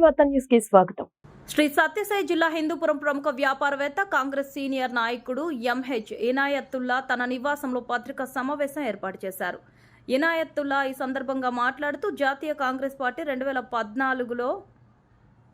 వార్తా న్యూస్ కి స్వాగతం. శ్రీ సత్యసాయి జిల్లా హిందూపురం ప్రముఖ వ్యాపారవేత్త కాంగ్రెస్ సీనియర్ నాయకుడు ఎంహెచ్ ఇనాయతుల్లా తన నివాసంలో పత్రికా సమావేశం ఏర్పాటు చేశారు. ఇనాయతుల్లా ఈ సందర్భంగా మాట్లాడుతూ జాతీయ కాంగ్రెస్ పార్టీ 2014లో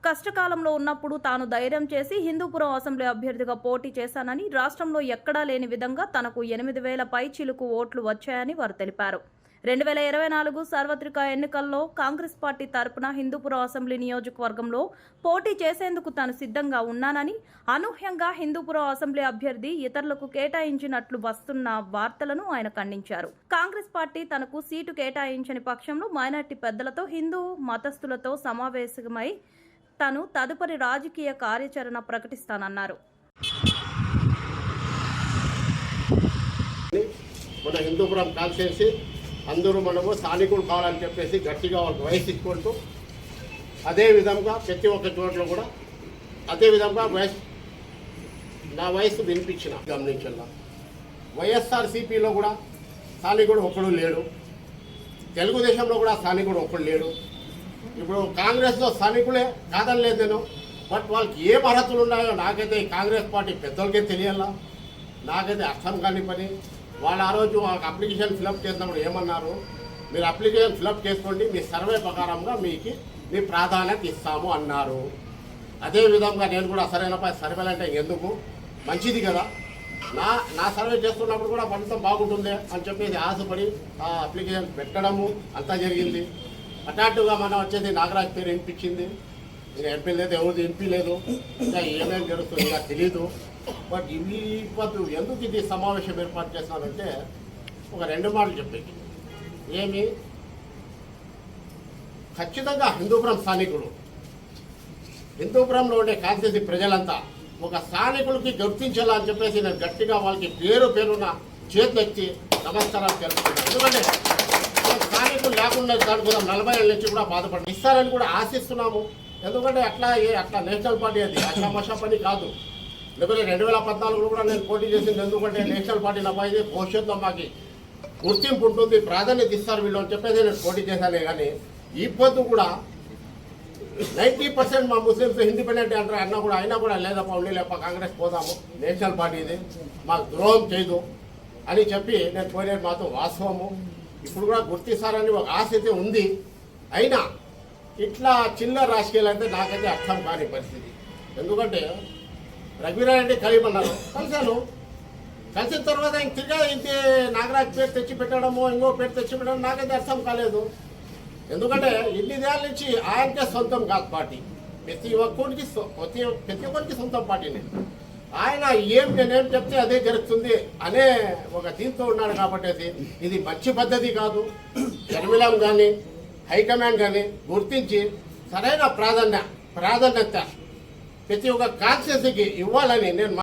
కష్టకాలంలో ఉన్నప్పుడు తాను ధైర్యం చేసి హిందూపురం అసెంబ్లీ అభ్యర్థిగా పోటీ చేశానని, రాష్ట్రంలో ఎక్కడా లేని విధంగా తనకు 8,000 పైచిలుకు ఓట్లు వచ్చాయని వారు తెలిపారు. 2024 సార్వత్రిక ఎన్నికల్లో కాంగ్రెస్ పార్టీ తరపున హిందూపురం అసెంబ్లీ నియోజకవర్గంలో పోటీ చేసేందుకు తాను సిద్ధంగా ఉన్నానని, అనూహ్యంగా హిందూపురం అసెంబ్లీ అభ్యర్థి ఇతరులకు కేటాయించినట్లు వస్తున్న వార్తలను ఆయన ఖండించారు. కాంగ్రెస్ పార్టీ తనకు సీటు కేటాయించని పక్షంలో మైనార్టీ పెద్దలతో, హిందూ మతస్థులతో సమావేశమై తాను తదుపరి రాజకీయ కార్యాచరణ ప్రకటిస్తానన్నారు. మన హిందూపురం కాన్స్టిట్యున్సీ అందరూ మనము స్థానికులు కావాలని చెప్పేసి గట్టిగా వాళ్ళకి వయసు ఇచ్చుకుంటూ, అదేవిధంగా ప్రతి ఒక్క చోట్ల కూడా అదేవిధంగా నా వయసు వినిపించిన గమనించాల. వైఎస్ఆర్సీపీలో కూడా స్థానికుడు ఒక్కడు లేడు, తెలుగుదేశంలో కూడా స్థానికుడు ఒక్కడు లేడు. ఇప్పుడు కాంగ్రెస్లో స్థానికులే కాదని లేదు నేను, బట్ వాళ్ళకి ఏ అర్హతలు ఉన్నాయో నాకైతే కాంగ్రెస్ పార్టీ పెద్దలకే తెలియాలా. నాకైతే అర్థం కాని పని. వాళ్ళు ఆ రోజు అప్లికేషన్ ఫిలప్ చేసినప్పుడు ఏమన్నారు, మీరు అప్లికేషన్ ఫిలప్ చేసుకోండి, మీ సర్వే ప్రకారంగా మీ ప్రాధాన్యత ఇస్తాము అన్నారు. అదేవిధంగా నేను కూడా సరైన సర్వేలు అంటే ఎందుకు, మంచిది కదా, నా సర్వే చేస్తున్నప్పుడు కూడా ఫలితం బాగుంటుంది అని చెప్పేసి ఆశపడి ఆ అప్లికేషన్ పెట్టడము అంతా జరిగింది. అటాటుగా మనం వచ్చేది నాగరాజ్ పేరు వినిపించింది, ఇంకా ఎంపీ లేదు, ఎవరిది ఎంపీ లేదు, ఇంకా ఏమేమి జరుగుతుంది ఇంకా తెలీదు. బట్ ఇవి ఎందుకు ఇది సమావేశం ఏర్పాటు చేస్తున్నానంటే ఒక 2 మాటలు చెప్పేది. ఏమి ఖచ్చితంగా హిందూపురం స్థానికుడు, హిందూపురంలో ఉండే కాన్స్టిట్యున్సీ ప్రజలంతా ఒక స్థానికులకి గుర్తించాలా అని చెప్పేసి నేను గట్టిగా వాళ్ళకి పేరున చేతులెత్తి నమస్కారాలు తెలుపుతున్నాను. ఎందుకంటే స్థానికులు లేకుండా దానికోసం 40 ఏళ్ళ నుంచి కూడా బాధపడి ఇస్తారని కూడా ఆశిస్తున్నాము. ఎందుకంటే అట్లా నేషనల్ పార్టీ అది అషామషా పని కాదు. లేకపోతే 2014లో కూడా నేను పోటీ చేసింది ఎందుకంటే నేషనల్ పార్టీ అబ్బాయి భవిష్యత్తులో మాకు గుర్తింపు ఉంటుంది, ప్రాధాన్యత ఇస్తారు వీళ్ళు అని చెప్పేసి నేను పోటీ చేశానే. కానీ ఈ పొద్దు కూడా 90% మా ముస్లిమ్స్ ఇండిపెండెంట్ అంటారు అన్నా కూడా, అయినా కూడా లేదప్ప ఉండి లేప కాంగ్రెస్ పోదాము, నేషనల్ పార్టీ ఇది మాకు ద్రోహం చేయదు అని చెప్పి నేను పోయినది మాత్రం వాస్తవము. ఇప్పుడు కూడా గుర్తిస్తారని ఒక ఆశ అయితే ఉంది. అయినా ఇట్లా చిన్న రాజకీయాలు అంటే నాకైతే అర్థం కాని పరిస్థితి. ఎందుకంటే రఘువీరారెడ్డి కలిపన్నారు, కలిశాను, కలిసిన తర్వాత ఇంకే నాగరాజ్ పేరు తెచ్చి పెట్టడము, ఇంకో పేరు తెచ్చి పెట్టడం నాకైతే అర్థం కాలేదు. ఎందుకంటే ఇన్ని దేళ్ళ నుంచి ఆయనకే సొంతం కాదు పార్టీ, ప్రతి ఒక్కరికి సొంతం పార్టీ. ఆయన నేనేం చెప్తే అదే జరుగుతుంది అనే ఒక దీంతో ఉన్నాడు. కాబట్టి ఇది మంచి పద్ధతి కాదు. షర్మిలం కానీ హైకమాండ్ కానీ గుర్తించి సరైన ప్రాధాన్యత ప్రతి ఒక్క కాన్స్టిట్యున్సీకి ఇవ్వాలని నేను